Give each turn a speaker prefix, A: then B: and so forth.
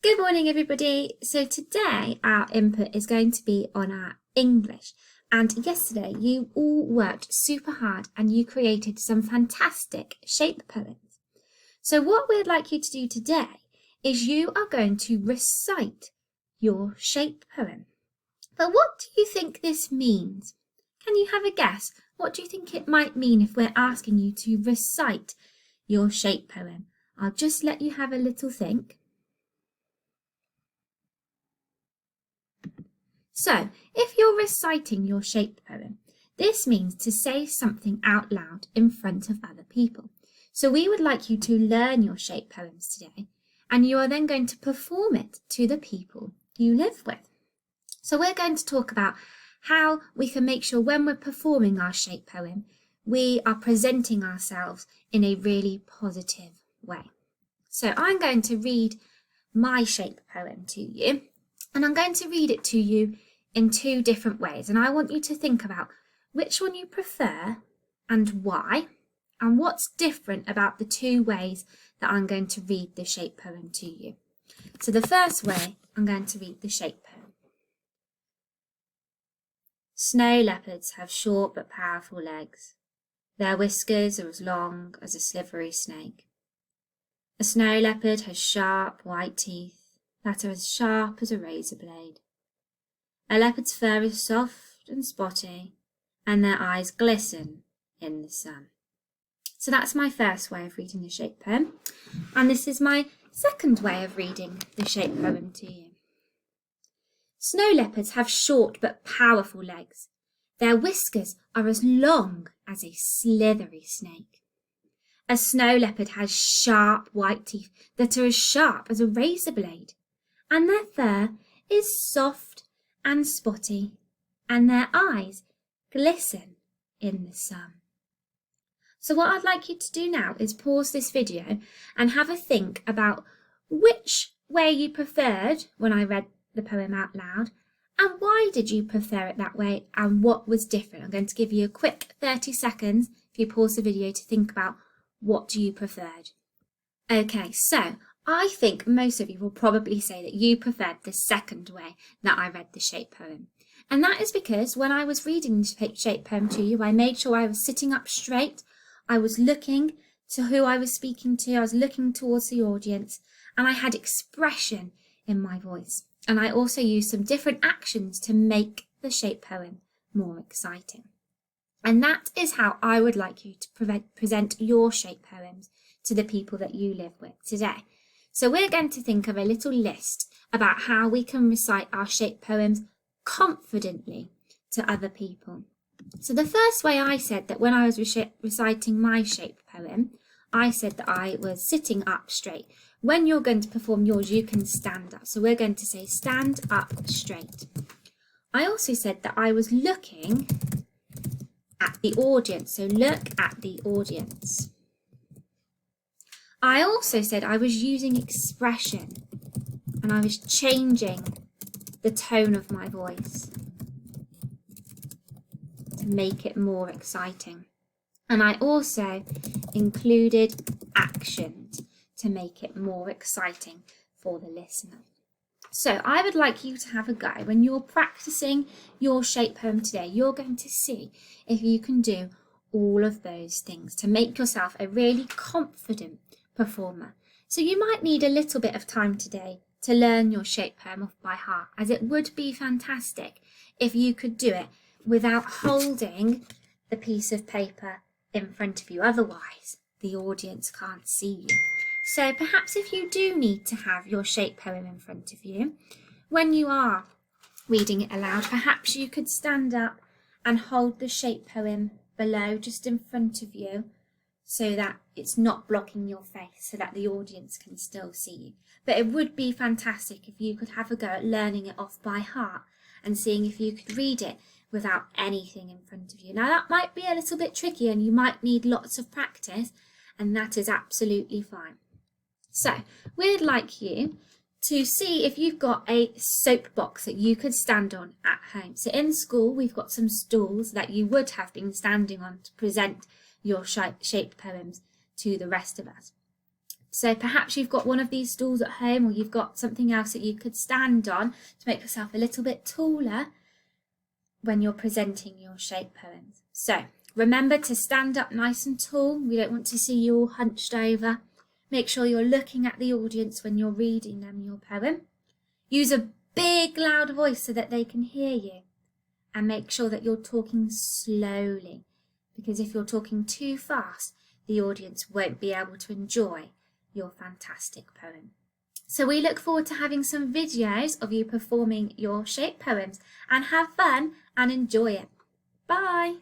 A: Good morning, everybody. So today our input is going to be on our English. And yesterday you all worked super hard and you created some fantastic shape poems. So what we'd like you to do today is you are going to recite your shape poem. But what do you think this means? Can you have a guess? What do you think it might mean if we're asking you to recite your shape poem? I'll just let you have a little think. So, if you're reciting your shape poem, this means to say something out loud in front of other people. So we would like you to learn your shape poems today, and you are then going to perform it to the people you live with. So we're going to talk about how we can make sure when we're performing our shape poem, we are presenting ourselves in a really positive way. So I'm going to read my shape poem to you, and I'm going to read it to you in two different ways. And I want you to think about which one you prefer and why, and what's different about the two ways that I'm going to read the shape poem to you. So the first way, I'm going to read the shape poem. Snow leopards have short but powerful legs. Their whiskers are as long as a slippery snake. A snow leopard has sharp white teeth that are as sharp as a razor blade. A leopard's fur is soft and spotty, and their eyes glisten in the sun. So that's my first way of reading the shape poem, and this is my second way of reading the shape poem to you. Snow leopards have short but powerful legs. Their whiskers are as long as a slithery snake. A snow leopard has sharp white teeth that are as sharp as a razor blade, and their fur is soft and spotty, and their eyes glisten in the sun. So what I'd like you to do now is pause this video and have a think about which way you preferred when I read the poem out loud, and why did you prefer it that way, and what was different. I'm going to give you a quick 30 seconds if you pause the video to think about what you preferred. Okay, so I think most of you will probably say that you preferred the second way that I read the shape poem. And that is because when I was reading the shape poem to you, I made sure I was sitting up straight. I was looking to who I was speaking to. I was looking towards the audience, and I had expression in my voice. And I also used some different actions to make the shape poem more exciting. And that is how I would like you to present your shape poems to the people that you live with today. So we're going to think of a little list about how we can recite our shape poems confidently to other people. So the first way I said that when I was reciting my shape poem, I said that I was sitting up straight. When you're going to perform yours, you can stand up. So we're going to say stand up straight. I also said that I was looking at the audience. So look at the audience. I also said I was using expression and I was changing the tone of my voice to make it more exciting. And I also included actions to make it more exciting for the listener. So I would like you to have a go. When you're practicing your shape poem today, you're going to see if you can do all of those things to make yourself a really confident performer. So you might need a little bit of time today to learn your shape poem off by heart, as it would be fantastic if you could do it without holding the piece of paper in front of you. Otherwise, the audience can't see you. So perhaps if you do need to have your shape poem in front of you, when you are reading it aloud, perhaps you could stand up and hold the shape poem below, just in front of you, so that it's not blocking your face, so that the audience can still see you. But it would be fantastic if you could have a go at learning it off by heart and seeing if you could read it without anything in front of you. Now that might be a little bit tricky and you might need lots of practice, and that is absolutely fine. So we'd like you to see if you've got a soapbox that you could stand on at home. So in school, we've got some stools that you would have been standing on to present your shape poems to the rest of us. So perhaps you've got one of these stools at home, or you've got something else that you could stand on to make yourself a little bit taller when you're presenting your shape poems. So remember to stand up nice and tall. We don't want to see you all hunched over. Make sure you're looking at the audience when you're reading them your poem. Use a big loud voice so that they can hear you. And make sure that you're talking slowly, because if you're talking too fast, the audience won't be able to enjoy your fantastic poem. So we look forward to having some videos of you performing your shape poems, and have fun and enjoy it. Bye!